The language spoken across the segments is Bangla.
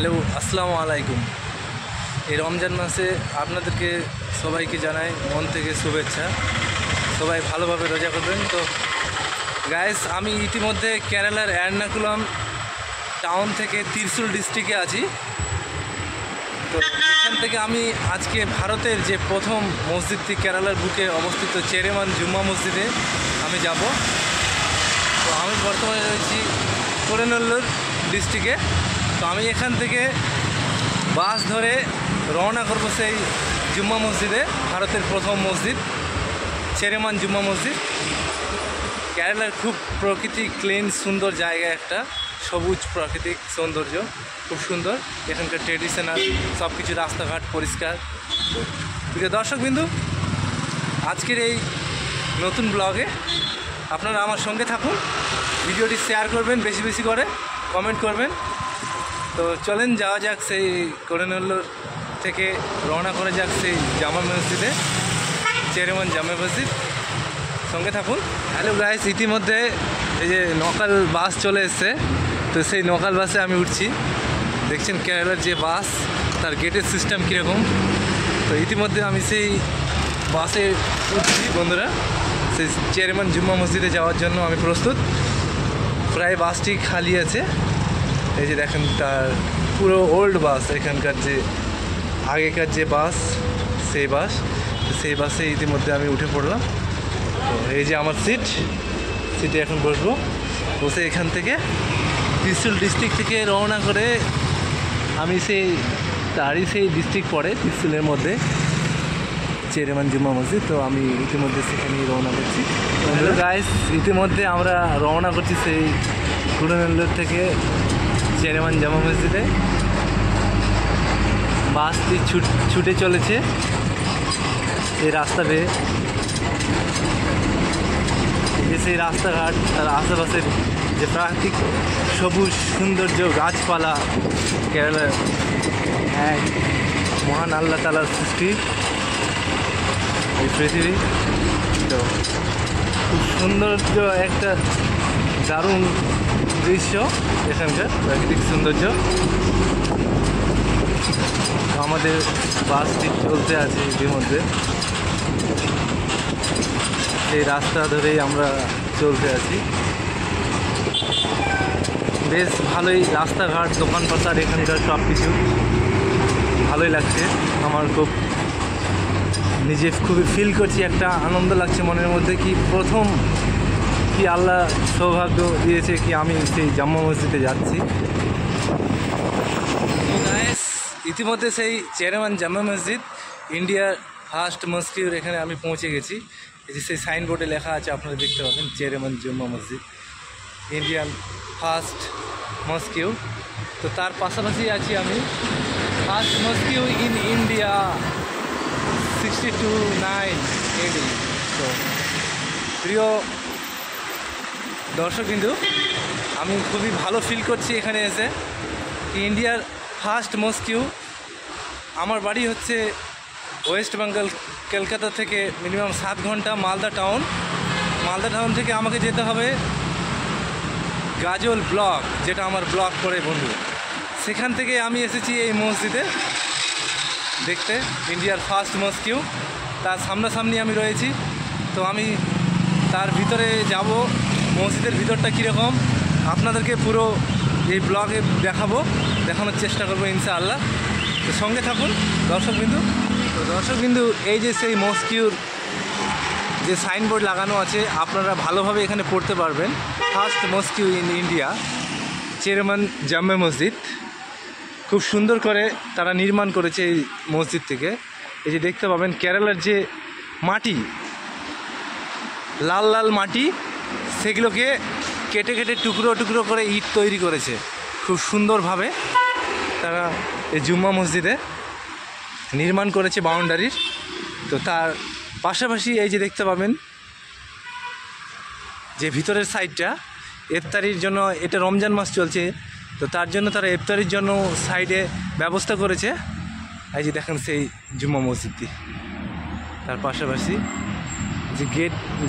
হ্যালো, আসসালামু আলাইকুম। এই রমজান মাসে আপনাদেরকে সবাইকে জানাই মন থেকে শুভেচ্ছা। সবাই ভালোভাবে রোজা করবেন। তো গাইস, আমি ইতিমধ্যে কেরালার এর্নাকুলাম টাউন থেকে ত্রিশুল ডিস্ট্রিক্টে আছি। তো এখান থেকে আমি আজকে ভারতের যে প্রথম মসজিদটি কেরালার বুকে অবস্থিত চেরেমান জুম্মা মসজিদে আমি যাব। তো আমি বর্তমানে রয়েছি কোরেনেল্লোর ডিস্ট্রিক্টে। তো আমি এখান থেকে বাস ধরে রওনা করব সেই জুম্মা মসজিদে, ভারতের প্রথম মসজিদ চেরেমান জুম্মা মসজিদ। কেরালার খুব প্রকৃতিক ক্লিন সুন্দর জায়গা, একটা সবুজ প্রাকৃতিক সৌন্দর্য খুব সুন্দর। এখানকার ট্রেডিশনাল সব কিছু, রাস্তাঘাট পরিষ্কার। প্রিয় দর্শকবিন্দু, আজকের এই নতুন ব্লগে আপনারা আমার সঙ্গে থাকুন, ভিডিওটি শেয়ার করবেন, বেশি বেশি করে কমেন্ট করবেন। তো চলেন যাওয়া যাক সেই কোরেনেল্লোর থেকে রওনা করে যাক সেই জামা মসজিদে, চেরেমান জামা মসজিদ। সঙ্গে থাকুন। হ্যালো গাইস, ইতিমধ্যে এই যে নকাল বাস চলে এসছে। তো সেই নকাল বাসে আমি উঠছি। দেখছেন কেরালার যে বাস, তার গেটের সিস্টেম কীরকম। তো ইতিমধ্যে আমি সেই বাসে উঠছি বন্ধুরা, সেই চেরেমান জুম্মা মসজিদে যাওয়ার জন্য আমি প্রস্তুত। প্রায় বাসটি খালি আছে। এই যে দেখেন, তার পুরো ওল্ড বাস, এখানকার যে আগেকার যে বাস, সেই বাসে ইতিমধ্যে আমি উঠে পড়লাম। তো এই যে আমার সিটে এখন বসবো। বসে এখান থেকে ত্রিশুল ডিস্ট্রিক্ট থেকে রওনা করে আমি তারই সেই ডিস্ট্রিক্ট পড়ে ত্রিশুলের মধ্যে চেরেমান জুম্মা মসজিদ। তো আমি ইতিমধ্যে সেখানেই রওনা করছি। হ্যালো গাইস, ইতিমধ্যে আমরা রওনা করছি সেই কোরেনেল্লোর থেকে চেরেমান জামা মসজিদে। বাসটি ছুটে চলেছে এই রাস্তা বেয়ে। সেই রাস্তাঘাট, তার আশেপাশের যে প্রাকৃতিক সবুজ সৌন্দর্য, গাছপালা, কেরালার এক মহান আল্লাহ তাআলার সৃষ্টি এই পৃথিবী। তো খুব সৌন্দর্য, একটা দারুণ দৃশ্য এখানকার প্রাকৃতিক সৌন্দর্য। আমাদের বাসটি চলতে আছে ইতিমধ্যে, এই রাস্তা ধরেই আমরা চলতে আছি। বেশ ভালোই রাস্তাঘাট, দোকানপাট, এখানকার সব কিছু ভালোই লাগছে। আমার খুব নিজে খুবই ফিল করছি, একটা আনন্দ লাগছে মনের মধ্যে। কি প্রথম কি আল্লাহ সৌভাগ্য দিয়েছে কি আমি সেই জামা মসজিদে যাচ্ছি। ইতিমধ্যে সেই চেরেমান জামা মসজিদ, ইন্ডিয়ার ফার্স্ট মস্কিউর, এখানে আমি পৌঁছে গেছি। এই যে সেই সাইনবোর্ডে লেখা আছে, আপনারা দেখতে পাবেন চেরেমান জুম্মা মসজিদ, ইন্ডিয়ান ফার্স্ট মস্কিউ। তো তার পাশাপাশি আছি আমি, first mosque in India 62-9 AD। তো প্রিয় দর্শকবিন্দু, আমি খুবই ভালো ফিল করছি এখানে এসে। ইন্ডিয়ার ফার্স্ট মস্কিউ। আমার বাড়ি হচ্ছে ওয়েস্ট বেঙ্গল, কলকাতা থেকে মিনিমাম 7 ঘন্টা মালদা টাউন থেকে আমাকে যেতে হবে গাজল ব্লক, যেটা আমার ব্লক করে বন্ধু। সেখান থেকে আমি এসেছি এই মসজিদে দেখতে, ইন্ডিয়ার ফার্স্ট মস্কিউ। তার সামনাসামনি আমি রয়েছি। তো আমি তার ভিতরে যাব, মসজিদের ভিতরটা কীরকম আপনাদেরকে পুরো এই ব্লগে দেখানোর চেষ্টা করবো ইনশাআল্লাহ। তো সঙ্গে থাকুন দর্শকবিন্দু। তো দর্শকবিন্দু, এই যে সেই মস্কিউর যে সাইনবোর্ড লাগানো আছে, আপনারা ভালোভাবে এখানে পড়তে পারবেন। ফার্স্ট মস্কিউ ইন ইন্ডিয়া, চেরেমান জামে মসজিদ। খুব সুন্দর করে তারা নির্মাণ করেছে এই মসজিদ থেকে। এই যে দেখতে পাবেন কেরালার যে মাটি, লাল লাল মাটি, সেগুলোকে কেটে কেটে টুকরো টুকরো করে ইট তৈরি করেছে খুব সুন্দরভাবে। তারা এই জুম্মা মসজিদে নির্মাণ করেছে বাউন্ডারির। তো তার পাশাপাশি এই যে দেখতে পাবেন যে ভিতরের সাইডটা, ইফতারির জন্য, এটা রমজান মাস চলছে, তো তার জন্য তারা ইফতারির জন্য সাইডে ব্যবস্থা করেছে। এই যে দেখেন সেই জুম্মা মসজিদটি, তার পাশাপাশি যে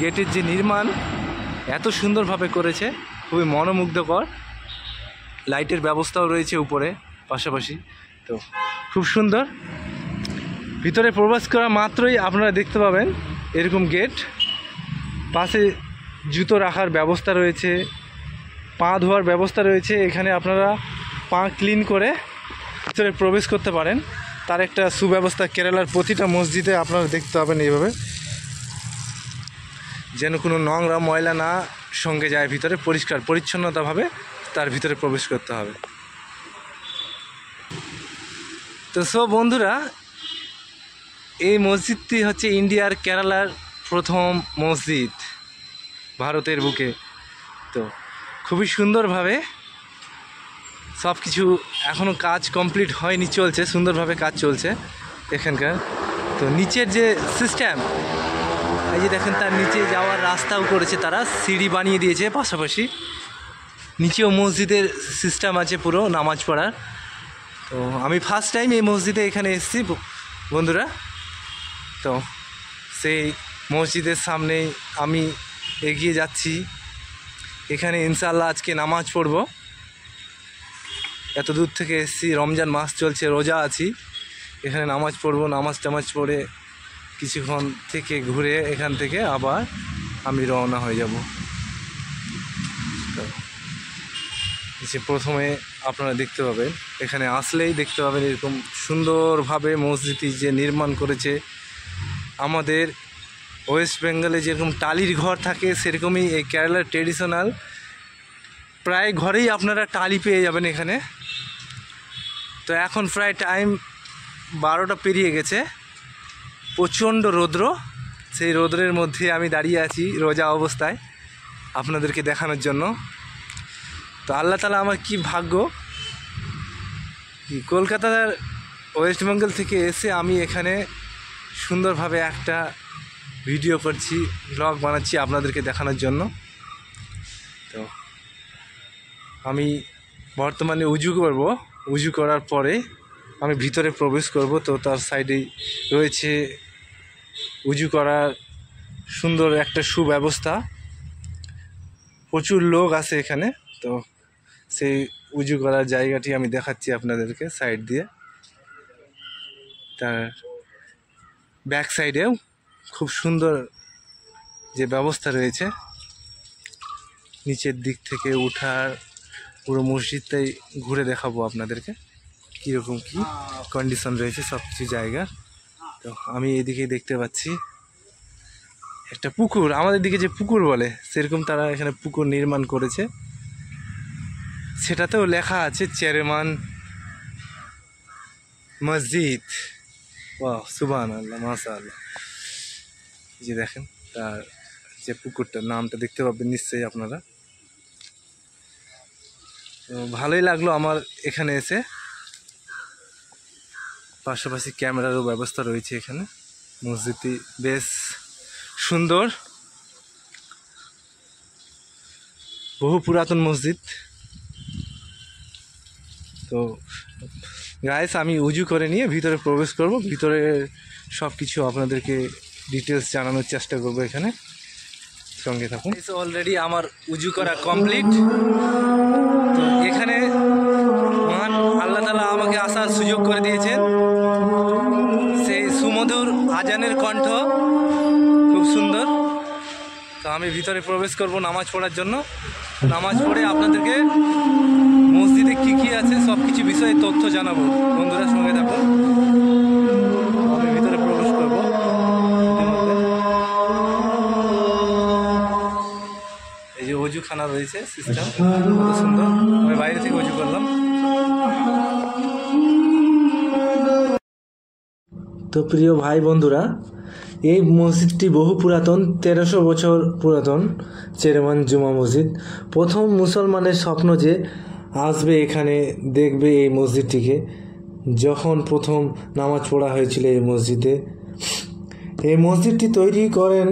গেটের যে নির্মাণ এত সুন্দরভাবে করেছে, খুবই মনোমুগ্ধকর। লাইটের ব্যবস্থাও রয়েছে উপরে, পাশাপাশি। তো খুব সুন্দর। ভিতরে প্রবেশ করা মাত্রই আপনারা দেখতে পাবেন এরকম গেট, পাশে জুতো রাখার ব্যবস্থা রয়েছে, পা ধোয়ার ব্যবস্থা রয়েছে। এখানে আপনারা পা ক্লিন করে ভিতরে প্রবেশ করতে পারেন। তার একটা সুব্যবস্থা কেরালার প্রতিটা মসজিদে আপনারা দেখতে পাবেন এইভাবে, যেন কোনো নোংরা ময়লা না সঙ্গে যায় ভিতরে, পরিষ্কার পরিচ্ছন্নতাভাবে তার ভিতরে প্রবেশ করতে হবে। তো সব বন্ধুরা, এই মসজিদটি হচ্ছে ইন্ডিয়ার কেরালার প্রথম মসজিদ ভারতের বুকে। তো খুবই সুন্দরভাবে সব কিছু, এখনও কাজ কমপ্লিট হয়নি, চলছে, সুন্দরভাবে কাজ চলছে এখানকার। তো নিচের যে সিস্টেম, এই যে দেখেন, তার নিচে যাওয়ার রাস্তাও করেছে তারা, সিঁড়ি বানিয়ে দিয়েছে পাশাপাশি। নিচেও মসজিদের সিস্টেম আছে পুরো নামাজ পড়ার। তো আমি ফার্স্ট টাইম এই মসজিদে এখানে এসেছি বন্ধুরা। তো সেই মসজিদের সামনেই আমি এগিয়ে যাচ্ছি। এখানে ইনশাআল্লাহ আজকে নামাজ পড়ব। এত দূর থেকে এসেছি, রমজান মাস চলছে, রোজা আছি, এখানে নামাজ পড়ব। নামাজ টামাজ পড়ে কিছুক্ষণ থেকে ঘুরে এখান থেকে আবার আমি রওনা হয়ে যাব। তো যে প্রথমে আপনারা দেখতে পাবেন, এখানে আসলেই দেখতে পাবেন এরকম সুন্দরভাবে মসজিদটি যে নির্মাণ করেছে। আমাদের ওয়েস্ট বেঙ্গলে যেরকম টালির ঘর থাকে, সেরকমই এই কেরালার ট্রেডিশনাল প্রায় ঘরেই আপনারা টালি পেয়ে যাবেন এখানে। তো এখন প্রায় টাইম 12টা পেরিয়ে গেছে, প্রচণ্ড রৌদ্র। সেই রৌদ্রের মধ্যে আমি দাঁড়িয়ে আছি রোজা অবস্থায় আপনাদেরকে দেখানোর জন্য। তো আল্লাহ তাআলা আমার কি ভাগ্য, কলকাতার ওয়েস্ট বেঙ্গল থেকে এসে আমি এখানে সুন্দরভাবে একটা ভিডিও করছি, ব্লগ বানাচ্ছি আপনাদেরকে দেখানোর জন্য। তো আমি বর্তমানে উজু করব, উজু করার পরে আমি ভিতরে প্রবেশ করব। তো তার সাইডেই রয়েছে উজু করার সুন্দর একটা সুব্যবস্থা, প্রচুর লোক আছে এখানে। তো সেই উজু করার জায়গাটি আমি দেখাচ্ছি আপনাদেরকে সাইড দিয়ে। তার ব্যাক সাইডেও খুব সুন্দর যে ব্যবস্থা রয়েছে, নিচের দিক থেকে উঠার পুরো মসজিদটাই ঘুরে দেখাবো আপনাদেরকে কীরকম কী কন্ডিশন রয়েছে সব কিছু জায়গার। তো আমি এদিকে দেখতে পাচ্ছি একটা পুকুর, আমাদের দিকে যে পুকুর বলে সেরকম তারা এখানে পুকুর নির্মাণ করেছে। সেটাতেও লেখা আছে চেয়ারম্যান মসজিদ। বাহ, সুবহানাল্লাহ, মাশাআল্লাহ। যে দেখেন তার যে পুকুরটার নামটা দেখতে পাবেন নিশ্চয়ই আপনারা। তো ভালোই লাগলো আমার এখানে এসে। পাশাপাশি ক্যামেরারও ব্যবস্থা রয়েছে এখানে। মসজিদটি বেশ সুন্দর, বহু পুরাতন মসজিদ। তো গাইস, আমি উজু করে নিয়ে ভিতরে প্রবেশ করব। ভিতরে সব কিছু আপনাদেরকে ডিটেলস জানানোর চেষ্টা করব, এখানে সঙ্গে থাকুন। অলরেডি আমার উজু করা কমপ্লিট। তো এখানে মহান আল্লাহ তাআলা আমাকে আসার সুযোগ করে দিয়েছেন। সেই সুমধুর আজানের কণ্ঠ খুব সুন্দর। তো আমি ভিতরে প্রবেশ করব নামাজ পড়ার জন্য। নামাজ পড়ে আপনাদেরকে মসজিদে কি কি আছে সব কিছু বিষয়ে তথ্য জানাবো। বন্ধুরা সঙ্গে থাকুন, আমি ভিতরে প্রবেশ করব। এই যে অজুখানা রয়েছে সিস্টেম, কত সুন্দর। আমি বাইরে থেকে অজু করলাম। তো প্রিয় ভাই বন্ধুরা, এই মসজিদটি বহু পুরাতন, 1300 বছর পুরাতন চেয়ারম্যান জুমা মসজিদ। প্রথম মুসলমানের স্বপ্ন যে আসবে এখানে, দেখবে এই মসজিদটিকে, যখন প্রথম নামাজ পড়া হয়েছিল এই মসজিদে। এই মসজিদটি তৈরি করেন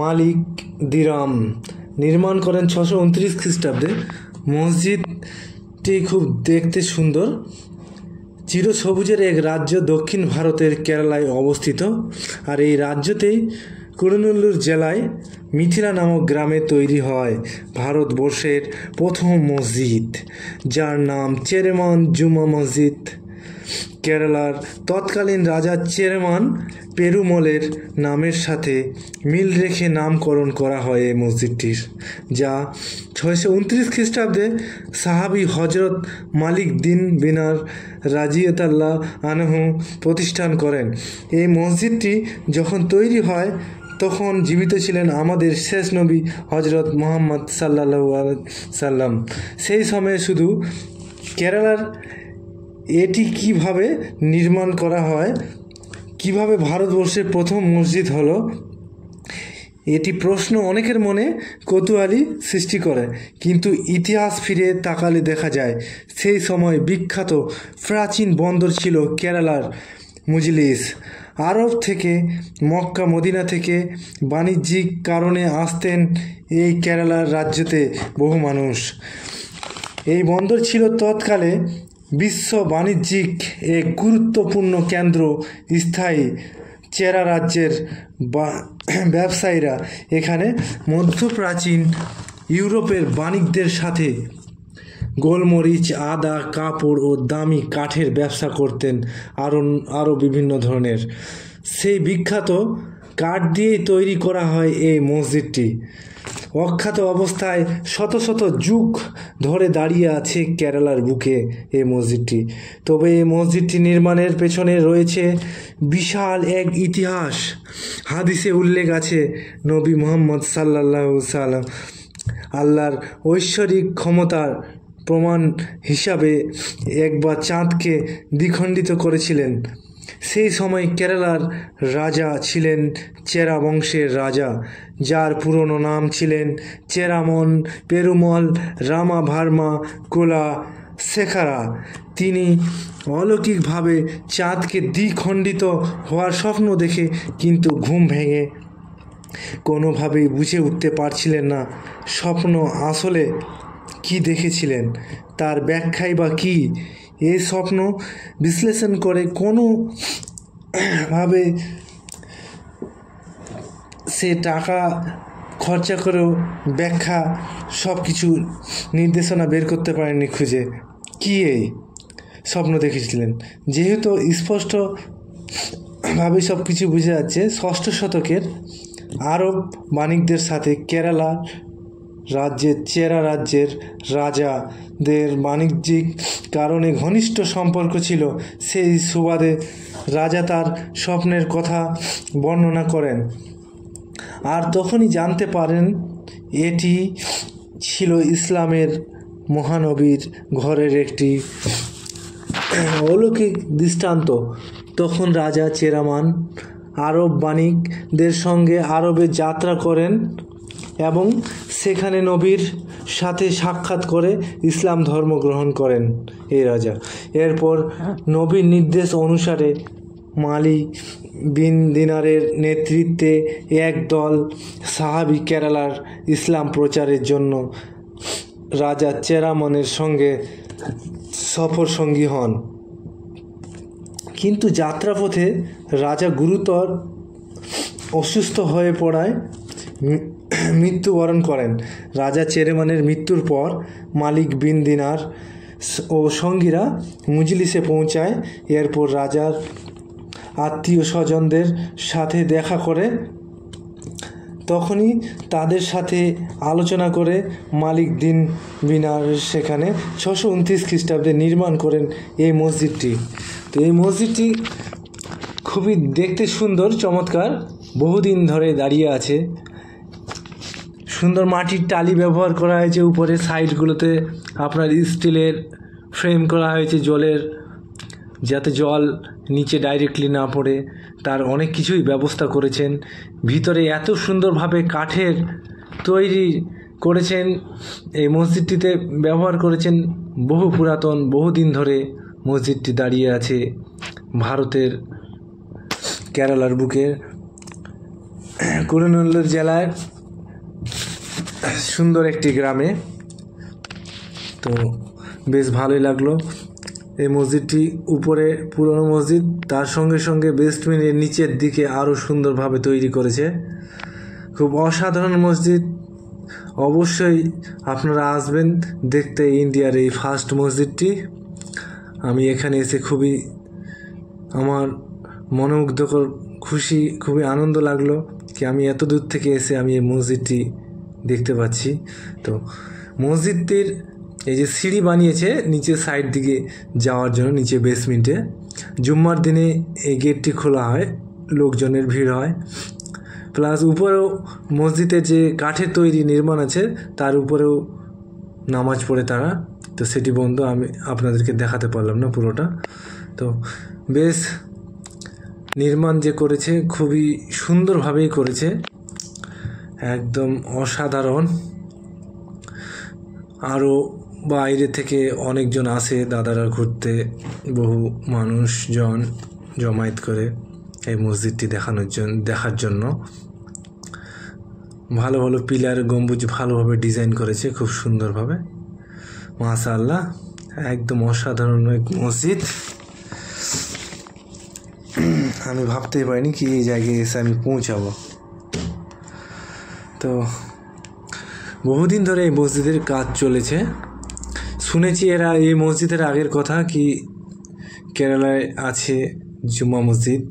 মালিক দিরাম, নির্মাণ করেন 629 খ্রিস্টাব্দে। মসজিদটি খুব দেখতে সুন্দর। চিরসবুজের এক রাজ্য দক্ষিণ ভারতের কেরালায় অবস্থিত। আর এই রাজ্যতেই কুরুনুল্লুর জেলায় মিথিলা নামক গ্রামে তৈরি হয় ভারতবর্ষের প্রথম মসজিদ, যার নাম চেরেমান জুমা মসজিদ। কেরালার তৎকালীন রাজা চেরেমান পেরুমলের নামের সাথে মিল রেখে নামকরণ করা হয় এই মসজিদটির, যা 629 খ্রিস্টাব্দে সাহাবি হজরত মালিক দিন বিনার রাজিয়াতাল্লাহ আনহু প্রতিষ্ঠান করেন। এই মসজিদটি যখন তৈরি হয় তখন জীবিত ছিলেন আমাদের শেষ নবী হজরত মুহাম্মদ সাল্লাল্লাহু আলাইহি সাল্লাম। সেই সময়ে শুধু কেরালার এটি কিভাবে নির্মাণ করা হয়, কিভাবে ভারতবর্ষের প্রথম মসজিদ হলো, এটি প্রশ্ন অনেকের মনে কৌতূহলী সৃষ্টি করে। কিন্তু ইতিহাস ফিরে তাকালে দেখা যায় সেই সময় বিখ্যাত প্রাচীন বন্দর ছিল কেরালার মজলিস। আরব থেকে, মক্কা মদিনা থেকে বাণিজ্যিক কারণে আসতেন এই কেরালার রাজ্যতে বহু মানুষ। এই বন্দর ছিল তৎকালে বিশ্ব বাণিজ্যিক এক গুরুত্বপূর্ণ কেন্দ্র। স্থায়ী চেরা রাজ্যের ব্যবসায়ীরা এখানে মধ্যপ্রাচীন ইউরোপের বাণিজ্যের সাথে গোলমরিচ, আদা, কাপড় ও দামি কাঠের ব্যবসা করতেন, আরও বিভিন্ন ধরনের। সেই বিখ্যাত কাঠ দিয়েই তৈরি করা হয় এই মসজিদটি। অখ্যাত অবস্থায় শত শত যুগ ধরে দাঁড়িয়ে আছে কেরালার বুকে এই মসজিদটি। তবে এই মসজিদটি নির্মাণের পেছনে রয়েছে বিশাল এক ইতিহাস। হাদিসে উল্লেখ আছে নবী মুহাম্মদ সাল্লাল্লাহু সাল্লাম আল্লাহর ঐশ্বরিক ক্ষমতার প্রমাণ হিসাবে একবার চাঁদকে দ্বিখণ্ডিত করেছিলেন। সেই সময় কেরালার রাজা ছিলেন চেরা বংশের রাজা, যার পুরনো নাম ছিলেন চেরামন পেরুমল রামাভার্মা কোলা শেখারা। তিনি অলৌকিকভাবে চাঁদকে দ্বিখণ্ডিত হওয়ার স্বপ্ন দেখে কিন্তু ঘুম ভেঙে কোনোভাবেই বুঝে উঠতে পারছিলেন না স্বপ্ন আসলে কি দেখেছিলেন, তার ব্যাখ্যাই বা কী। এই স্বপ্ন বিশ্লেষণ করে কোনোভাবে সে টাকা খরচা করেও ব্যাখ্যা সব কিছু নির্দেশনা বের করতে পারেননি খুঁজে কী এই স্বপ্ন দেখেছিলেন। যেহেতু স্পষ্টভাবে সব কিছু বুঝে যাচ্ছে, 6ষ্ঠ শতকের আরব বাণিকদের সাথে কেরালা রাজ্যের চেরা রাজ্যের রাজাদের বাণিজ্যিক কারণে ঘনিষ্ঠ সম্পর্ক ছিল। সেই সুবাদে রাজা তার স্বপ্নের কথা বর্ণনা করেন, আর তখনই জানতে পারেন এটি ছিল ইসলামের মহানবীর ঘরের একটি অলৌকিক দৃষ্টান্ত। তখন রাজা চেরামান আরব বাণিকদের সঙ্গে আরবে যাত্রা করেন এবং সেখানে নবীর সাথে সাক্ষাৎ করে ইসলাম ধর্ম গ্রহণ করেন এই রাজা। এরপর নবীর নির্দেশ অনুসারে মালিক বিন দিনারের নেতৃত্বে এক দল সাহাবী কেরালার ইসলাম প্রচারের জন্য রাজা চেরামনের সঙ্গে সফর সঙ্গী হন। কিন্তু যাত্রাপথে রাজা গুরুতর অসুস্থ হয়ে পড়ায় মৃত্যুবরণ করেন। রাজা চেরেমানের মৃত্যুর পর মালিক বিন দিনার ও সঙ্গীরা মজলিসে পৌঁছায়। এরপর রাজার আত্মীয় স্বজনদের সাথে দেখা করে, তখনই তাদের সাথে আলোচনা করে মালিক দিন বিনার সেখানে 629 খ্রিস্টাব্দে নির্মাণ করেন এই মসজিদটি। তো এই মসজিদটি খুবই দেখতে সুন্দর, চমৎকার, বহুদিন ধরে দাঁড়িয়ে আছে। সুন্দর মাটির টালি ব্যবহার করা হয়েছে, উপরে সাইডগুলোতে আপনার স্টিলের ফ্রেম করা হয়েছে জলের, যাতে জল নিচে ডাইরেক্টলি না পড়ে, তার অনেক কিছুই ব্যবস্থা করেছেন। ভিতরে এত সুন্দরভাবে কাঠের তৈরি করেছেন, এই মসজিদটিতে ব্যবহার করেছেন বহু পুরাতন, বহুদিন ধরে মসজিদটি দাঁড়িয়ে আছে ভারতের কেরালার বুকে কুরুনুল্লুর জেলার সুন্দর একটি গ্রামে। তো বেশ ভালোই লাগলো এই মসজিদটি উপরে পুরনো মসজিদ, তার সঙ্গে সঙ্গে বেসমেন্টের নিচের দিকে আরও সুন্দরভাবে তৈরি করেছে। খুব অসাধারণ মসজিদ। অবশ্যই আপনারা আসবেন দেখতে ইন্ডিয়ার এই ফার্স্ট মসজিদটি। আমি এখানে এসে খুবই আমার মনোমুগ্ধকর খুশি, খুবই আনন্দ লাগলো কি আমি এত দূর থেকে এসে আমি এই মসজিদটি দেখতে পাচ্ছি। তো মসজিদটির এই যে সিঁড়ি বানিয়েছে নিচের সাইড দিকে যাওয়ার জন্য, নিচে বেসমেন্টে জুম্মার দিনে এই গেটটি খোলা হয়, লোকজনের ভিড় হয়। প্লাস উপরেও মসজিদে যে কাঠের তৈরি নির্মাণ আছে তার উপরেও নামাজ পড়ে তারা, তো সেটি বন্ধ, আমি আপনাদেরকে দেখাতে পারলাম না পুরোটা। তো বেশ নির্মাণ যে করেছে খুবই সুন্দরভাবেই করেছে, একদম অসাধারণ। আরও বাইরে থেকে অনেকজন আসে দাদারা ঘুরতে, বহু মানুষজন জমায়েত করে এই মসজিদটি দেখার জন্য। ভালো ভালো পিলার গম্বুজ ভালোভাবে ডিজাইন করেছে, খুব সুন্দরভাবে, মাশাআল্লাহ, একদম অসাধারণ এক মসজিদ। আমি ভাবতেই পারিনি কি এই জায়গায় এসে আমি পৌঁছাবো। তো বহুদিন ধরে এই মসজিদের কাজ চলেছে। শুনেছি এরা এই মসজিদের আগের কথা কি কেরালায় আছে জুম্মা মসজিদ,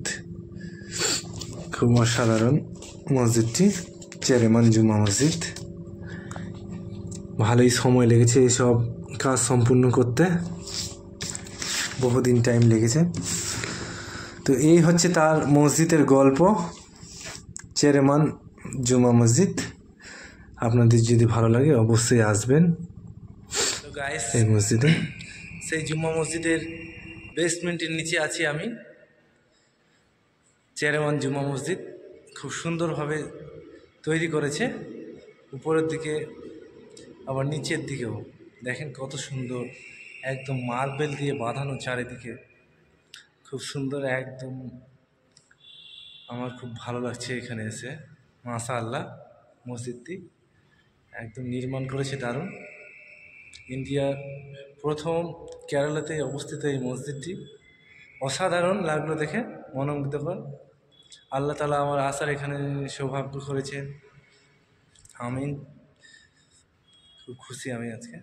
খুব অসাধারণ মসজিদটি, চেরেমান জুম্মা মসজিদ। ভালোই সময় লেগেছে এইসব কাজ সম্পূর্ণ করতে, বহুদিন টাইম লেগেছে। তো এই হচ্ছে তার মসজিদের গল্প, চেরেমান জুম্মা মসজিদ। আপনাদের যদি ভালো লাগে অবশ্যই আসবেন গাইস, এই মসজিদে। সেই জুম্মা মসজিদের বেসমেন্টের নিচে আছি আমি। চেরেমান জুম্মা মসজিদ খুব সুন্দরভাবে তৈরি করেছে, উপরের দিকে আবার নিচের দিকেও দেখেন কত সুন্দর, একদম মার্বেল দিয়ে বাঁধানো চারিদিকে, খুব সুন্দর একদম। আমার খুব ভালো লাগছে এখানে এসে, মাশাআল্লাহ। মসজিদটি একদম নির্মাণ করেছে দারুণ। ইন্ডিয়ার প্রথম কেরালাতে অবস্থিত এই মসজিদটি অসাধারণ লাগলো দেখে, মনোমুগ্ধকর। আল্লাহ তাআলা আমার আসার এখানে সৌভাগ্য করেছেন, আমিন। খুব খুশি আমি আজকে।